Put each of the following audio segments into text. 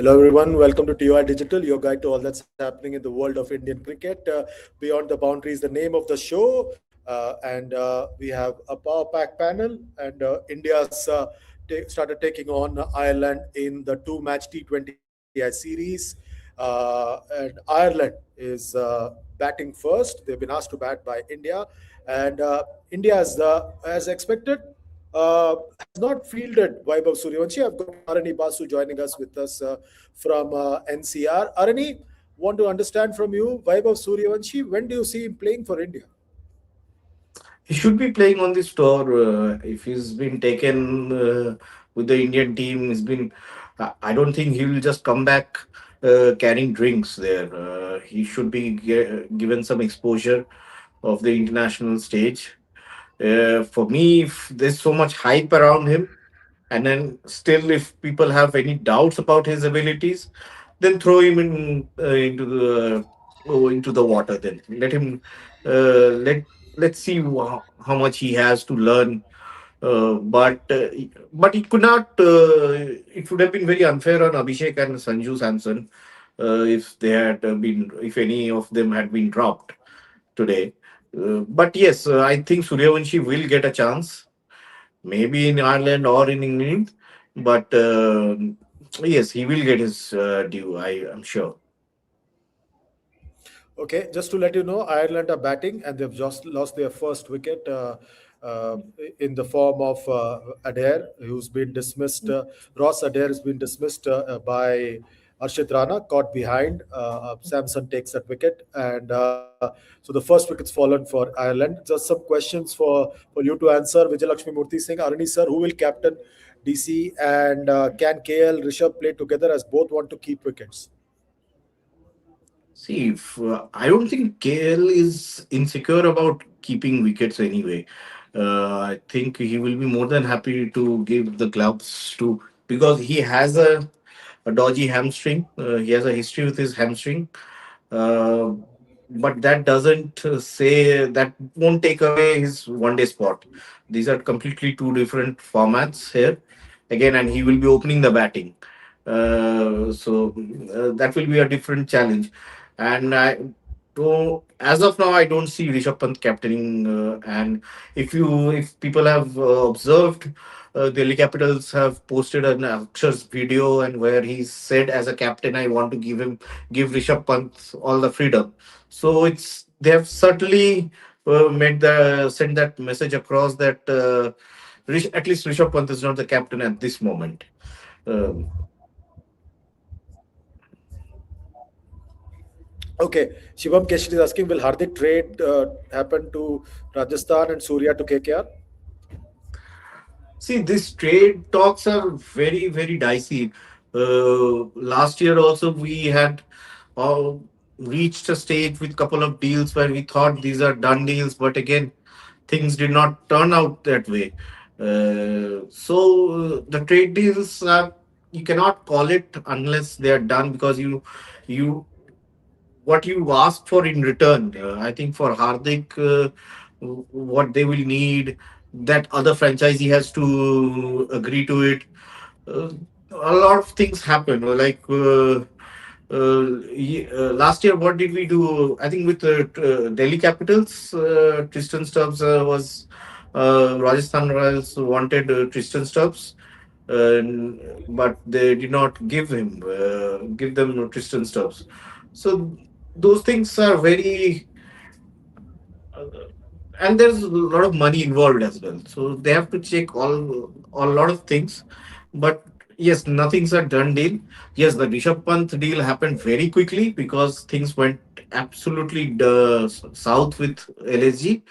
Hello, everyone. Welcome to TOI Digital, your guide to all that's happening in the world of Indian cricket. Beyond the Boundaries, the name of the show. And we have a power pack panel, and India's started taking on Ireland in the two-match T20I series. And Ireland is batting first. They've been asked to bat by India, and India, as expected, has not fielded Vaibhav Sooryavanshi. I've got Arani Basu joining us with us from NCR. Arani, want to understand from you, Vaibhav Sooryavanshi, when do you see him playing for India? He should be playing on this tour. If he's been taken with the Indian team, he's been. I don't think he will just come back carrying drinks there. He should be given some exposure of the international stage. For me, if there's so much hype around him, and then still, if people have any doubts about his abilities, then throw him into the water. Then let him let's see how much he has to learn. But it could not. It would have been very unfair on Abhishek and Sanju Samson if they had been if any of them had been dropped today. But yes, I think Suryavanshi will get a chance, maybe in Ireland or in England. But yes, he will get his due. I am sure. Okay, just to let you know, Ireland are batting and they've just lost their first wicket uh, in the form of Adair, who's been dismissed. Ross Adair has been dismissed by Arshit Rana, caught behind. Samson takes that wicket, and so the first wicket's fallen for Ireland. Just some questions for you to answer. Vijay Lakshmi Murthy Singh, Arani sir, who will captain DC, and can KL Rishabh play together as both want to keep wickets? See, if, I don't think KL is insecure about keeping wickets anyway. I think he will be more than happy to give the gloves to because he has a dodgy hamstring. He has a history with his hamstring. Uh, but that doesn't say that won't take away his one day spot. These are completely two different formats here. Again, and he will be opening the batting. So that will be a different challenge. And as of now, I don't see Rishabh Pant captaining. And if people have observed, Delhi Capitals have posted an Akshar's video and where he said, as a captain, I want to give Rishabh Pant all the freedom. So it's they have certainly made the sent that message across that at least Rishabh Pant is not the captain at this moment. Um, Okay, Shivam Keshri is asking, will Hardik trade happen to Rajasthan and Surya to KKR? See, these trade talks are very dicey. Last year also we had uh, reached a stage with couple of deals where we thought these are done deals, but again things did not turn out that way. So the trade deals are you cannot call it unless they are done because you what you ask for in return. I think for Hardik, what they will need, that other franchisee has to agree to it. Uh, a lot of things happen. Last year, what did we do? I think with Delhi Capitals, Tristan Stubbs was Rajasthan Royals wanted Tristan Stubbs, but they did not give them Tristan Stubbs. So those things are very and there's a lot of money involved as well. So they have to check a lot of things. But yes, nothing's a done deal. Yes, the Rishabh Pant deal happened very quickly because things went absolutely south with LSG.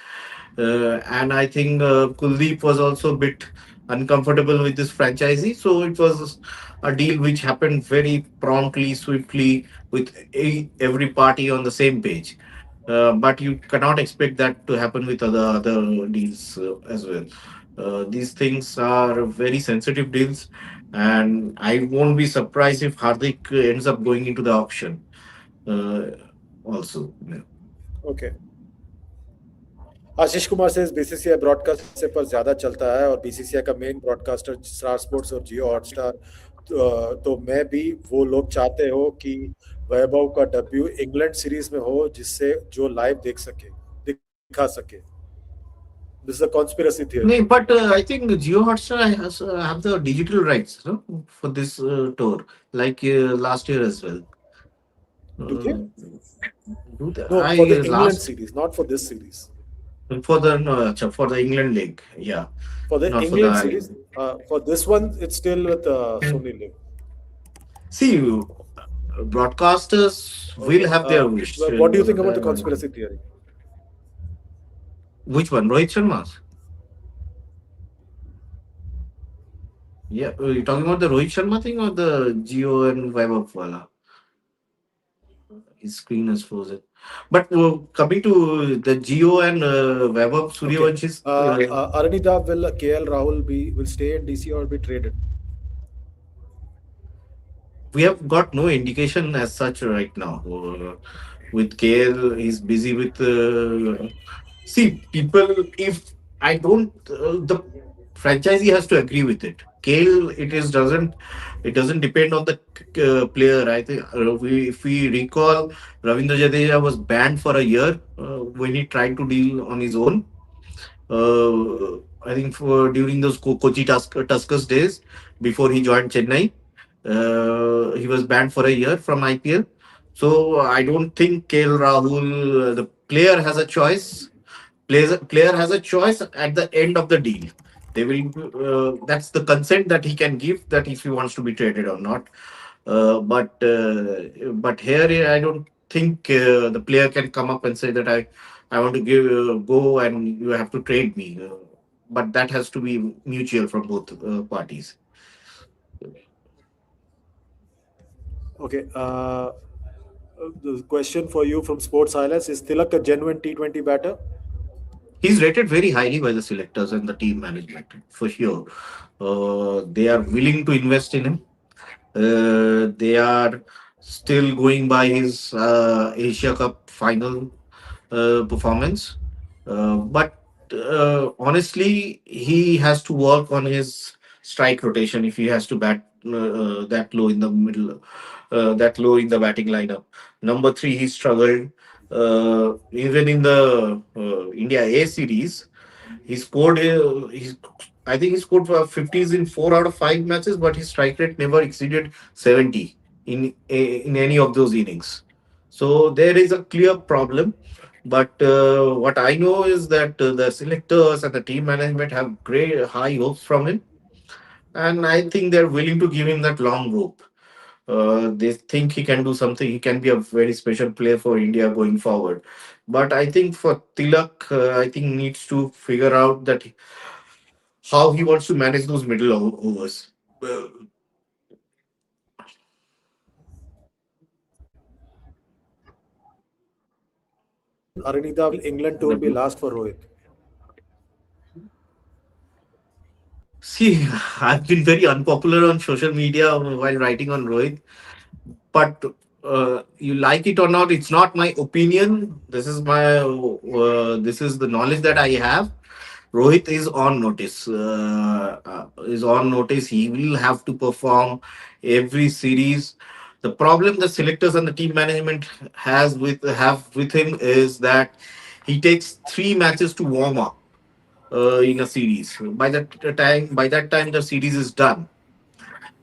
And I think Kuldeep was also a bit uncomfortable with this franchisee. So it was a deal which happened very promptly, swiftly, with every party on the same page. But you cannot expect that to happen with other deals as well. These things are very sensitive deals, and I won't be surprised if Hardik ends up going into the auction. Uh, also, yeah. Okay. Ashish Kumar से BCCI broadcast से पर ज्यादा चलता है और BCCI का main broadcaster star sports और जियो Hotstar तो मैं भी वो लोग चाहते हो कि वैभव का डेब्यू इंग्लैंड सीरीज में हो, जिससे जो लाइव देख सके, दिखा सके. This is a conspiracy theory. No, but I think Geo Hotstar has have the digital rights, no, for this tour, like last year as well. Do they? Uh, do the, No, for the I England last series, not for this series. for the no, acha, for the England league, yeah, For the not for the England Ireland. series, for this one, it's still with And Sony Live. see, broadcasters Okay. will have their wish. What do you think about the conspiracy theory? Which one? Rohit Sharma's? Yeah, you talking about the Rohit Sharma thing or the Geo and Vaibhav wala? His screen is frozen. But coming to the Geo and Vaibhav Okay. Sooryavanshis, Aranita, will KL Rahul will stay in DC or be traded? we have got no indication as such right now. With KL, he's busy with. See, people, if I don't, the franchisee has to agree with it. KL, it doesn't depend on the player. I think if we recall, Ravindra Jadeja was banned for a year when he tried to deal on his own. I think for during those Kochi Tuskers days before he joined Chennai, he was banned for a year from IPL. So I don't think KL Rahul, the player has a choice. Player has a choice at the end of the deal. They will. That's the consent that he can give that if he wants to be traded or not. But here I don't think the player can come up and say that I want to give go and you have to trade me. But that has to be mutual from both parties. Okay. The question for you from Sports Highlights: is Tilak a genuine T20 batter? He's rated very highly by the selectors and the team management for sure. They are willing to invest in him. They are still going by his Asia Cup final performance. But honestly, he has to work on his strike rotation if he has to bat that low in the middle, that low in the batting lineup. Number three, he struggled. Even in the India A series, he scored. I think he scored for 50s in 4 out of 5 matches, but his strike rate never exceeded 70 in any of those innings. So there is a clear problem. But what I know is that the selectors and the team management have great high hopes from him, and I think they're willing to give him that long rope. They think he can do something. He can be a very special player for India going forward. But I think for Tilak, I think needs to figure out that how he wants to manage those middle overs. Uh, Aranita, will England tour be last for Rohit? See, I've been very unpopular on social media while writing on Rohit, but you like it or not, it's not my opinion. This is the knowledge that I have. Rohit is on notice. Is on notice. He will have to perform every series. The problem the selectors and the team management have with him is that he takes 3 matches to warm up in a series. By that time the series is done,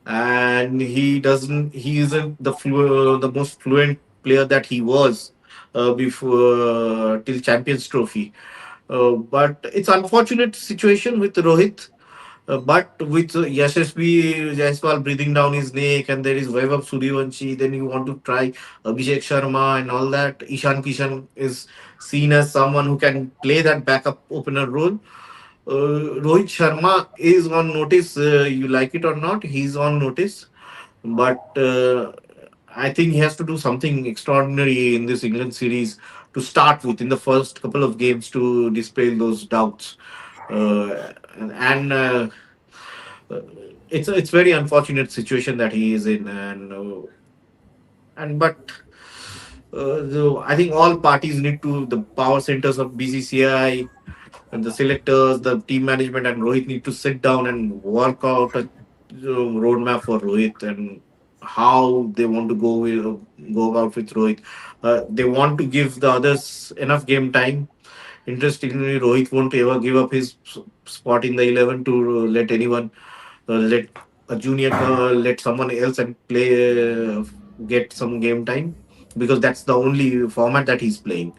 and he isn't the most fluent player that he was before till Champions Trophy. But it's unfortunate situation with Rohit. But with Yashasvi Jaiswal breathing down his neck, and there is Vaibhav Sooryavanshi, then you want to try Abhishek Sharma and all that. Ishan Kishan is seen as someone who can play that backup opener role. Rohit Sharma is on notice. You like it or not, he's on notice. But I think he has to do something extraordinary in this England series to start with in the first couple of games to dispel those doubts. And it's very unfortunate situation that he is in, and but I think all parties need to the power centers of BCCI and the selectors, the team management, and Rohit need to sit down and work out a roadmap for Rohit and how they want to go about with Rohit. They want to give the others enough game time. Interestingly, Rohit won't ever give up his spot in the 11 to let anyone let a junior let someone else and play get some game time, because that's the only format that he's playing.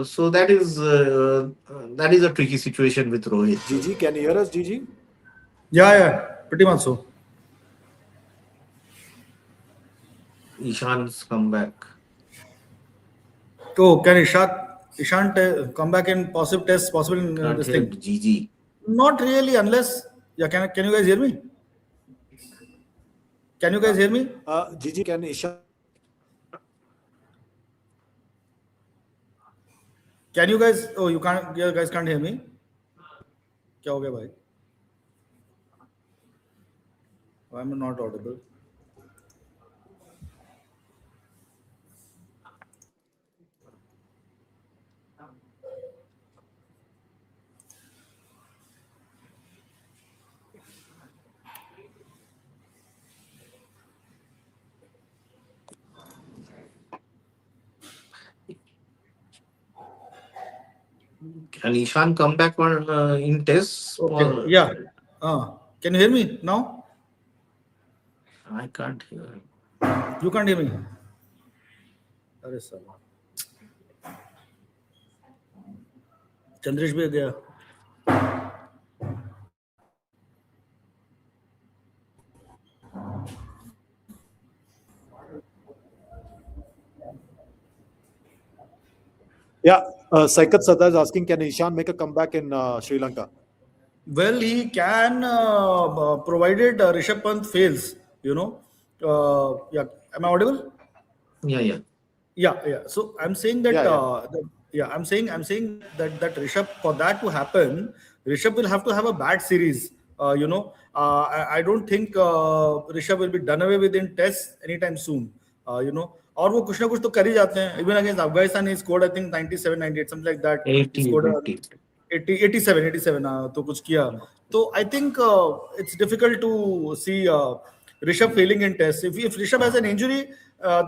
So that is a tricky situation with Rohit. Gigi, can you hear us, Gigi? Yeah, yeah, pretty much so. Ishan's comeback. So can Ishant come back in positive test possible in Can't this hear thing? Gigi. Not really, unless yeah. Can you guys hear me? Can you guys hear me? Gigi, can Ishan? Can you guys? Oh, you can't. You guys can't hear me. क्या हो गया भाई? Why am I not audible? Can Ishan come back on in tests? Okay. Or Yeah. Can you hear me now? I can't hear. You can't hear me. अरे साला चंद्रेश भी गया. Yeah, Saikat Sada is asking, can Ishan make a comeback in Sri Lanka? Well, he can, provided Rishabh Pant fails. You know. Yeah. Am I audible? Yeah, yeah. Yeah. So I'm saying that, Yeah, yeah. yeah, I'm saying that Rishabh, for that to happen, Rishabh will have to have a bad series. I don't think Rishabh will be done away with in tests anytime soon. और वो कुछ ना कुछ तो कर ही जाते हैं. Even against Afghanistan, he scored I think 97, 98, something like that. He 80, scored 80. 80, 87, तो कुछ किया. तो I think it's difficult to see Rishabh failing in tests. If Rishabh has an injury,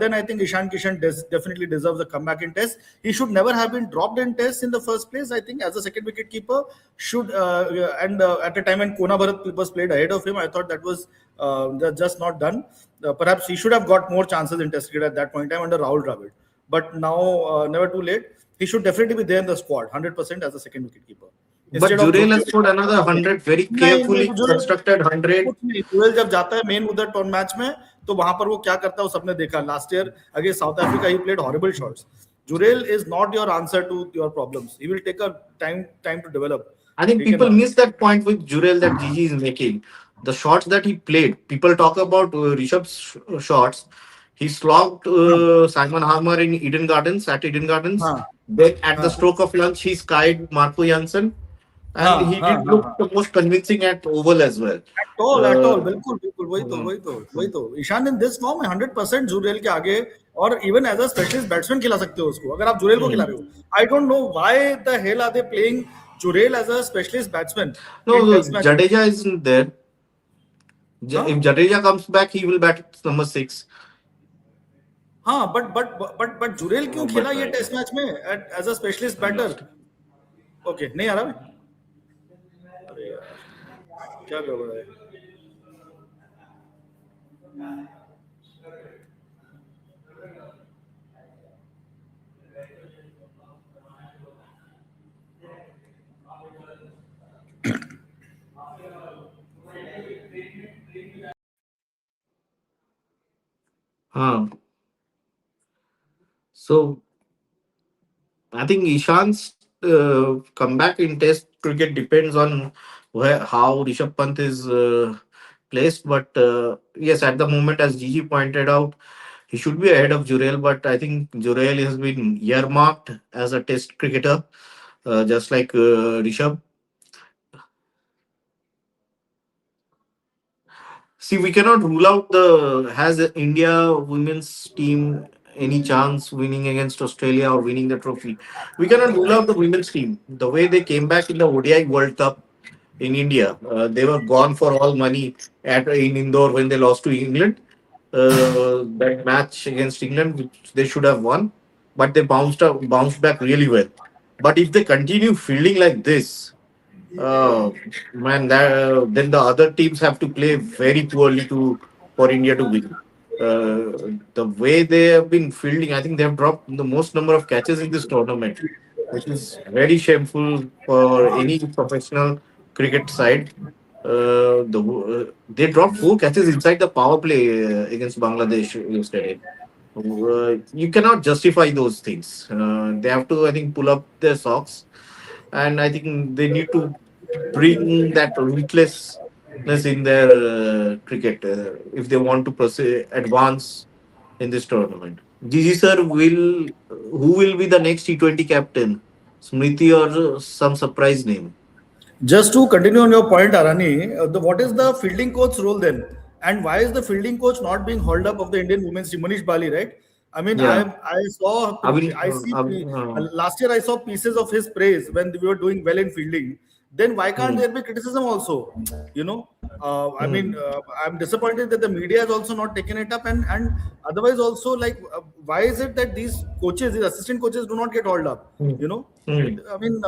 then I think Ishan Kishan definitely deserves a comeback in test. He should never have been dropped in test in the first place. I think as a second wicket keeper should and at a time when Kona Bharat was played ahead of him, I thought that was just not done. Perhaps he should have got more chances in test cricket at that point in time under Rahul Dravid. But now, never too late. He should definitely be there in the squad, 100% as a second wicket keeper. But Instead of Jurel Dhoni. has scored another 100, very नहीं नहीं carefully Jurel constructed कुछ 100. नहीं. जुरेल जब जाता है main उधर ton match में तो वहां पर वो क्या करता है वो सबने देखा. Last year against South Africa he played horrible shots. Jurel is not your answer to your problems. He will take a time to develop. I think ठीक है people ना. miss that point with Jurel that Gigi is making. The shots that he played, people talk about Rishabh's shots. He slogged हाँ Simon Harmer in Eden Gardens at Eden Gardens. हाँ Then at the हाँ stroke of lunch, he skied Marco Janssen, and हाँ he हाँ did हाँ look हाँ. the most convincing at Oval as well. At all Uh, बिल्कुल बिल्कुल uh, वही तो Ishan in this form 100% Jurel के आगे और even as a specialist batsman खिला सकते हो उसको अगर आप जुरेल को खिला रहे hmm. हो. I don't know why the hell are they playing Jurel as a specialist batsman in No, test match. Jadeja isn't there. हाँ If Jadeja comes back, he will bat at number 6. हाँ बट जुरेल क्यों खेला But ये test match में as a specialist batter. understood. Okay नहीं आ रहा है. अरे यार क्या गड़बड़ है. Huh. So I think Ishan's comeback in Test cricket depends on how Rishabh Pant is placed. But yes, at the moment, as Gigi pointed out, he should be ahead of Jurel. But I think Jurel has been earmarked as a Test cricketer, just like Rishabh. See, we cannot rule out the has India women's team any chance winning against Australia or winning the trophy. We cannot rule out the women's team. The way they came back in the ODI World Cup, in India. They were gone for all money at in Indore when they lost to England. That match against England, which they should have won, but they bounced back really well. But if they continue fielding like this, man, then the other teams have to play very poorly to for India to win. The way they have been fielding, I think they have dropped the most number of catches in this tournament, which is very shameful for any professional cricket side. They dropped 4 catches inside the power play against Bangladesh yesterday. You cannot justify those things. They have to, I think, pull up their socks, and I think they need to bring that ruthlessness in their cricket if they want to proceed advance in this tournament. Gigi sir, will who will be the next T20 captain? Smriti or some surprise name? Just to continue on your point, Arani, what is the fielding coach role then? And why is the fielding coach not being hauled up of the Indian women's team? Manish Bali, right? I mean, Yeah, I saw I will. I see last year I saw pieces of his praise when we were doing well in fielding. Then why can't Hmm, there be criticism also? You know, hmm, I'm disappointed that the media has also not taken it up, and otherwise also like why is it that these coaches, these assistant coaches, do not get hauled up? hmm, You know, hmm, I mean,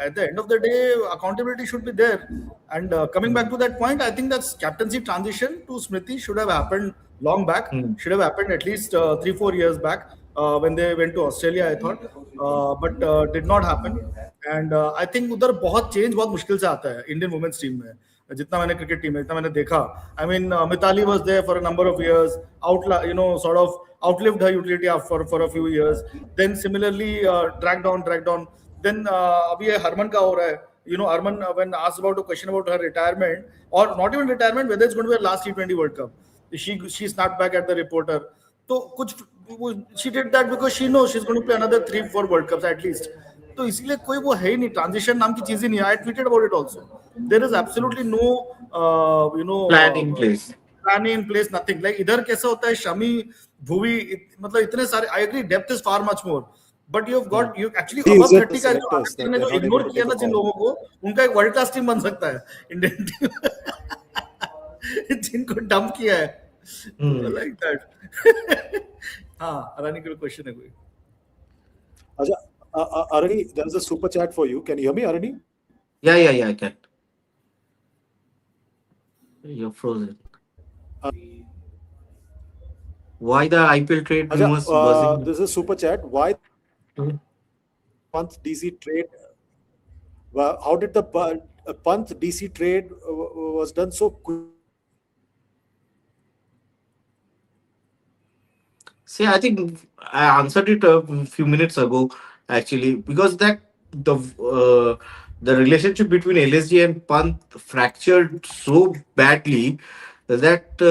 at the end of the day, accountability should be there. And coming back to that point, I think that's captaincy transition to Smriti should have happened long back. hmm. Should have happened at least 3 4 years back when they went to Australia. I thought, but did not happen. And I think उधर बहुत change बहुत मुश्किल से आता है Indian women's team में जितना मैंने क्रिकेट टीम में जितना मैंने देखा I mean Mithali was there for a number of years out you know sort of outlived her utility for a few years. Then similarly dragged on. Then अभी ये हरमन का हो रहा है. You know, Arman, when asked about a question about her retirement, or not even retirement, whether it's going to be a last T20 World Cup, she snapped back at the reporter. So she did that because she knows she's going to play another 3 4 World Cups at least. तो इसलिए कोई वो है ही नहीं transition नाम की चीज ही नहीं I tweeted about it also there is absolutely no you know Plan in place. Plan in place nothing like इधर कैसा होता है शमी भुवी मतलब इतने सारे I agree depth is far much more but you have got you actually These above are the 30 का जो selectors आखिर that ने they're जो not able इग्नोर to किया take ना a जिन call. लोगों को उनका एक वर्ल्ड क्लास टीम बन सकता है इंडियन टीम जिनको डंप किया है Hmm. लाइक दैट हाँ रानी का क्वेश्चन है कोई Acha, Arani, there is a super chat for you. Can you hear me, Arani? Yeah, yeah, yeah. I can. You're frozen. Why the IPL trade Acha, rumors buzzing? this is a super chat. Why Hmm. Panth DC trade? How did the Panth DC trade was done so quickly? See, I think I answered it a few minutes ago, actually, because the relationship between LSG and Pant fractured so badly that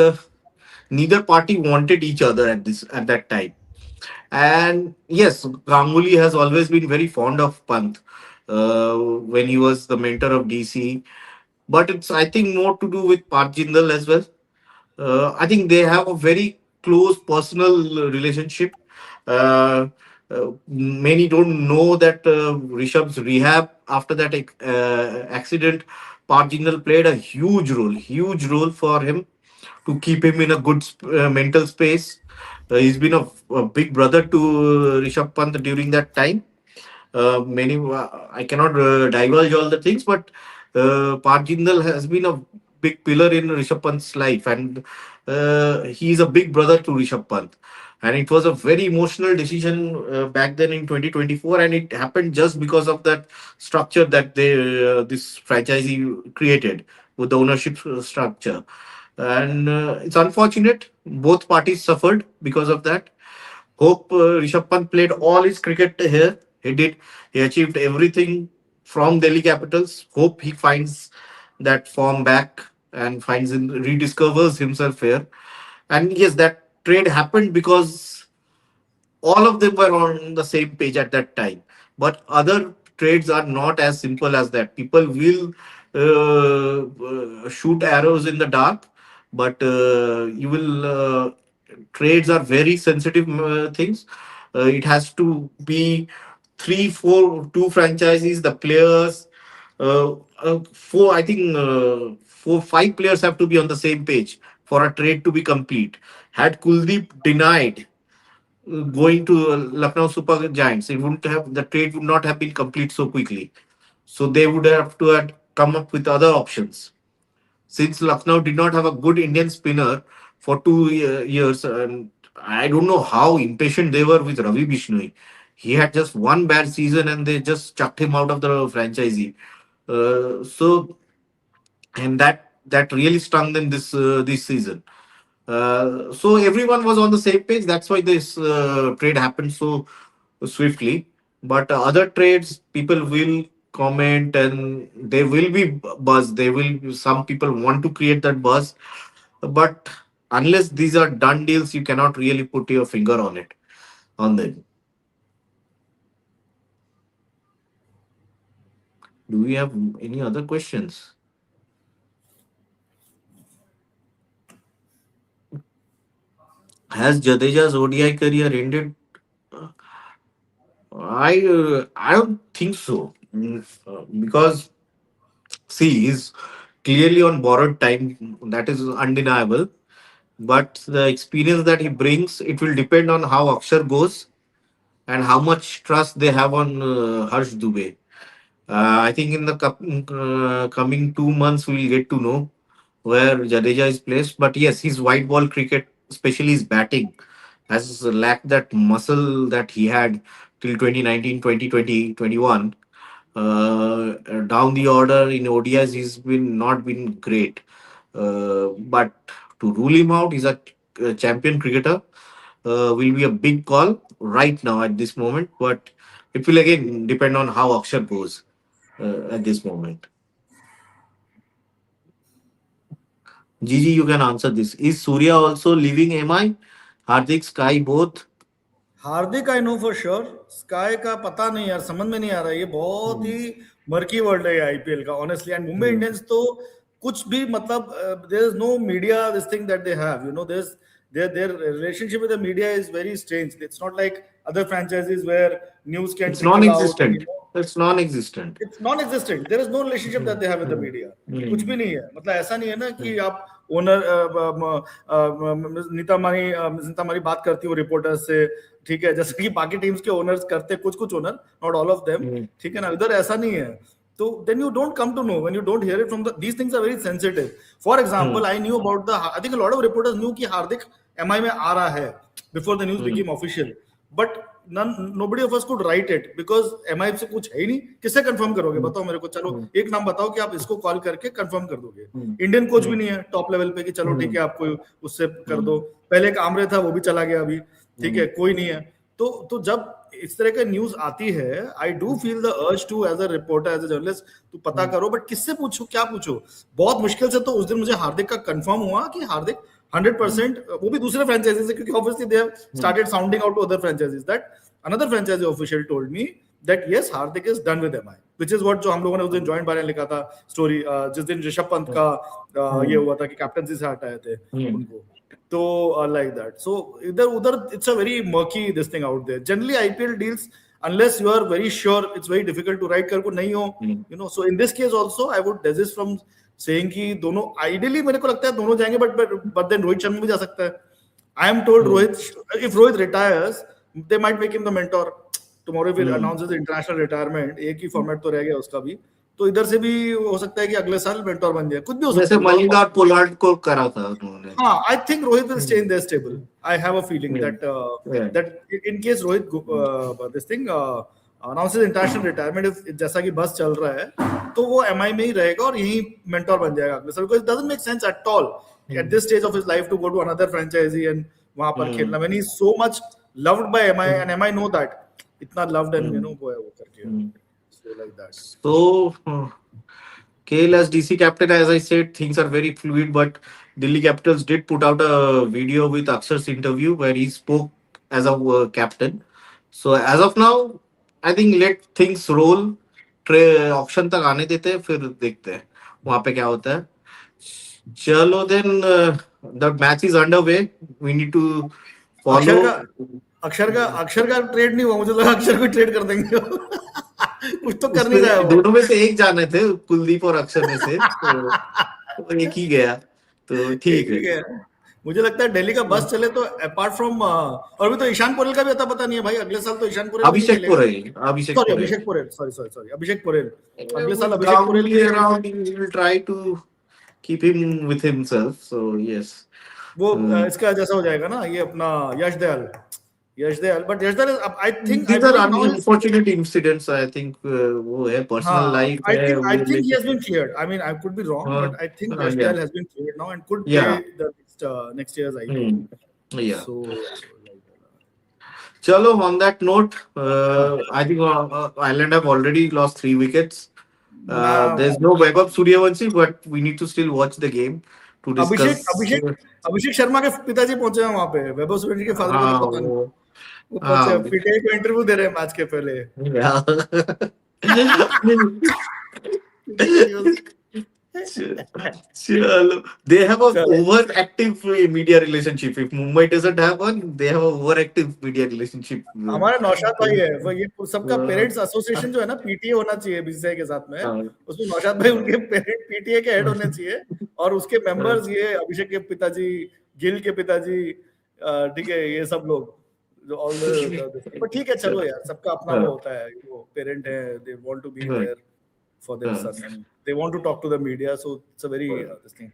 neither party wanted each other at that time. And yes, Ganguly has always been very fond of Pant when he was the mentor of DC. But it's, I think, more to do with Pat Jindal as well. I think they have a very close personal relationship. Uh, Many don't know that Rishabh's rehab after that accident, Pat Jindal played a huge role for him to keep him in a good mental space. He's been a big brother to Rishabh Pant during that time. Many I cannot divulge all the things, but Pat Jindal has been a big pillar in Rishabh Pant's life, and he is a big brother to Rishabh Pant. And it was a very emotional decision back then in 2024, and it happened just because of that structure that this franchisee created with the ownership structure. And it's unfortunate both parties suffered because of that. Hope Rishabh Pant played all his cricket here. He did. He achieved everything from Delhi Capitals. Hope he finds that form back and rediscovers himself here. And yes, that trade happened because all of them were on the same page at that time. But other trades are not as simple as that. People will shoot arrows in the dark, but you will trades are very sensitive things. It has to be three, four, two franchises, the players. Four, I think, 5 players have to be on the same page for a trade to be complete. Had Kuldeep denied going to Lucknow Super Giants, it wouldn't have the trade would not have been complete so quickly. So they would have to have come up with other options. Since Lucknow did not have a good Indian spinner for 2 years, and I don't know how impatient they were with Ravi Bishnoi. He had just one bad season and they just chucked him out of the franchisee. So and that really stung them this season. So everyone was on the same page. That's why this trade happened so swiftly. But other trades, people will comment and there will be buzz. There will some people want to create that buzz, but unless these are done deals, you cannot really put your finger on it on them. Do we have any other questions? Has Jadeja's ODI career ended? I don't think so. Because see, he's clearly on borrowed time. That is undeniable. But the experience that he brings, it will depend on how Akshar goes and how much trust they have on Harsh Dubey. I think in the coming 2 months we'll get to know where Jadeja is placed. But yes, his white ball cricket, especially his batting, has lacked that muscle that he had till 2019, 2020, 21. Down the order in ODIs, he's been not been great. But to rule him out, he's a champion cricketer. Will be a big call right now at this moment, but it will again depend on how Akshar goes at this moment. Gigi, you can answer this. Is Surya also leaving MI? Hardik, Sky, both? Hardik I know for sure, sky का पता नहीं यार, समझ में नहीं आ रहा है, ये बहुत Hmm. ही मर्की वर्ल्ड है आईपीएल का honestly. And Mumbai Hmm. Indians तो कुछ भी मतलब there is no media this thing that they have, you know, their relationship with the media is very strange. It's not like other franchises where news can It's trickle out and non-existent. It's non-existent. it's non-existent. There is no relationship Hmm. that they have with the Hmm. media. कुछ Hmm. भी नहीं है, मतलब ऐसा नहीं है ना कि Hmm. आप ओनर नीता मारी बात करती हो रिपोर्टर्स से, ठीक है, जैसे कि बाकी टीम्स के ओनर्स करते, कुछ कुछ owner, not all of them, Hmm. ठीक है ना, इधर ऐसा नहीं है. तो then you don't come to know when you don't hear it from the, these things are very sensitive. For Hmm. example, I knew about the, I think a lot of reporters knew कि हार्दिक MI में आ रहा है before the news Hmm. became official, but nobody of us could write it because MI से कुछ है ही नहीं. किससे confirm करोगे, बताओ मेरे को, चलो Hmm. एक नाम बताओ कि आप इसको कॉल करके कंफर्म कर दोगे. Hmm. इंडियन कोच भी Hmm. नहीं है टॉप लेवल पे कि चलो ठीक Hmm. है आपको उससे कर Hmm. दो. पहले एक आमरे था, वो भी चला गया अभी, ठीक है, Hmm. कोई नहीं है. तो जब इस तरह का न्यूज आती है, I do feel the urge to as a reporter, as a journalist, तू पता करो, बट किससे पूछो, क्या पूछो. बहुत मुश्किल से तो उस दिन मुझे हार्दिक का कंफर्म हुआ कि हार्दिक 100%, वो भी दूसरे फ्रेंचाइजी से, क्योंकि obviously they have started sounding out to other franchisees, that another franchisee official told me that yes Hardik is done with MI, which is what जो हम लोगों ने उस दिन जॉइंट बारे में लिखा था स्टोरी, जिस दिन ऋषभ पंत का ये हुआ था कि कैप्टनसी से हटाए थे Hmm. उनको. तो like that, so इधर उधर it's a very murky this thing out there. Generally IPL deals, unless you are very sure, it's very difficult to write. कर को नहीं हो, Hmm. you know. So in this case also I would desist from saying कि दोनों, ideally मेरे को लगता है दोनों जाएंगे, but then रोहित शर्मा भी जा सकता है. I am told Hmm. if Rohit retires, they might make him the mentor tomorrow if he Hmm. announces international retirement. एक ही फॉर्मेट तो रह गया उसका भी, तो इधर से भी हो सकता है कि अगले साल मेंटोर बन जाए, कुछ भी हो सकता वैसे है. मलिंगा और पोलार्ड को करा था उन्होंने. हाँ, I think Rohit will stay in their stable. I have a feeling Hmm. Yeah. that in case Rohit this thing announces international retirement, if जैसा कि बस चल रहा है, तो वो MI में ही रहेगा और यही mentor बन जाएगा अगले साल. Because it doesn't make sense at all at this stage of his life to go to another franchisee and वहाँ पर खेलना when he's so much loved by MI and MI know that इतना loved and you know वो करके, so like that. So, KL as DC captain, as I said, things are very fluid. But Delhi Capitals did put out a video with Akshar's interview where he spoke as a captain. So as of now, I think let things roll. Option तक आने देते हैं, फिर देखते हैं वहां पे क्या होता है. चलो then, the match is under way. We need to follow. Axar का ट्रेड नहीं हुआ, मुझे लगा अक्षर को ट्रेड कर देंगे. कुछ तो कर नहीं रहा है उसमें वो। दोनों में से एक जाने थे, कुलदीप और अक्षर में से, तो एक ही गया, तो ठीक एक ही है। गया। मुझे लगता है दिल्ली का बस चले तो अपार्ट फ्रॉम, और अभी तो ईशान पोरेल का भी अता पता नहीं है भाई, अगले साल तो ईशान पोरेल भी नहीं अभिषेक खेलेगा। पोरेल, अभिषेक सॉरी पोरेल। अभिषेक पोरेल, सॉरी सॉरी सॉरी, अभिषेक पोरेल। अगले साल With अभिषेक पोरेल Gambhir भी, around, he will try to keep him with himself. So yes. वो Uh, इसका जैसा हो जाएगा ना ये अपना Yash Dayal, Yash Dayal, but Yash Dayal I these are believe now, unfortunate incidents. I think वो है personal हाँ, life है आई वो थिंक he लेके। has been cleared. I mean, I could be wrong, हाँ, but I think Yash yeah, Dayal has been cleared now and could play yeah. the next year's IPL. Hmm. Yeah. So, Chalo, on that note, हाँ, I think Ireland have already lost 3 wickets. ना There's no Vaibhav Sooryavanshi, but we need to still watch the game to Abhishek discuss. अभिषेक अभिषेक शर्मा के पिताजी पहुंचे हैं वहां पे, वैभव सूर्यवंशी के father का तो हाँ पता नहीं, वो, वो पहुंचे हाँ पीटीआई को इंटरव्यू दे रहे हैं मैच के पहले। yeah. Chalo. They have a चलो, overactive media relationship. If Mumbai doesn't have one, they have a overactive media relationship. हमारे नौशाद भाई है वो, ये सबका Uh, पेरेंट्स एसोसिएशन जो है ना पीटीए होना चाहिए बीसीसीआई के साथ में, uh, उसमें नौशाद भाई उनके पेरेंट पीटीए के हेड होने चाहिए, और उसके मेंबर्स ये अभिषेक के पिताजी, गिल के पिताजी, ठीक है, ये सब लोग जो ऑल द, पर ठीक है चलो यार, सबका अपना वो होता है, वो पेरेंट है, they want to be there for their son and they want to talk to the media, so it's a very this thing,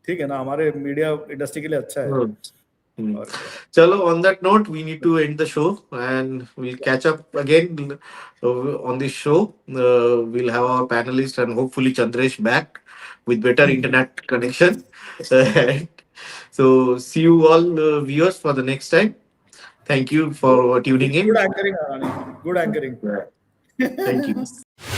ठीक है ना, हमारे मीडिया इंडस्ट्री के लिए अच्छा है। Hmm. और क्या। Chalo, on that note, we need to end the show and we'll catch up again on this show. We'll have our panelists and hopefully Chandresh back with better internet connection. And so, see you all viewers for the next time. Thank you for tuning good in. Anchoring, good anchoring. Thank you.